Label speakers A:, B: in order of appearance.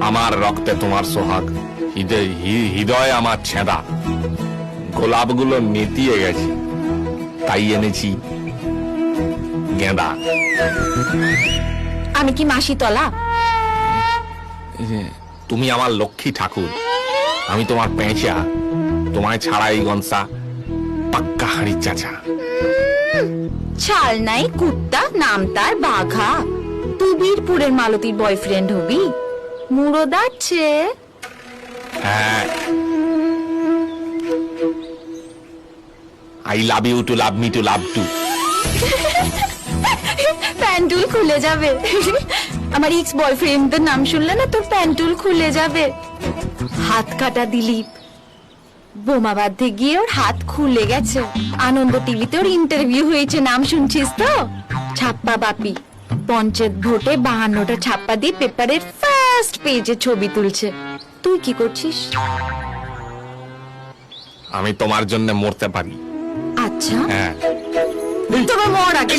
A: আমার রক্তে তোমার সোহাগ, হৃদয় আমার ছেঁদা। গোলাপগুলো নেতিয়ে গেছে, তাই এনেছি গেঁদা।
B: আমি কি মাসি তলা?
A: তুমি আমার লক্ষ্মী ঠাকুর, আমি তোমার পেঁচা। তোমায় ছাড়া এই গনসা পাক্কা হাড়ির চাচা।
B: চাল নাই কুত্তা, নাম তার বাঘা। তুই বীরপুরের মালতীর বয়ফ্রেন্ড হবি? মুড়ো দাচ্ছে।
A: হ্যাঁ, I love you too love me too love too.
B: প্যান্টুল খুলে যাবে। আমার এক্স বয়ফ্রেন্ডের নাম শুনলে না তোর প্যান্টুল খুলে যাবে। হাত কাটা দিলীপ বোমা বাঁধতে গিয়ে ওর হাত খুলে গেছে। আনন্দ টিভিতে ওর ইন্টারভিউ হয়েছে, নাম শুনছিস তো? ছাপ্পা বাপি পঞ্চায়েত ভোটে 52টা ছাপ্পা দিয়ে পেপারের ফার্স্ট পেজে ছবি তুলছে। তুই কি করছিস?
A: আমি তোমার জন্য মরতে পারি।
B: আচ্ছা,
A: হ্যাঁ,
B: তবে মর আগে।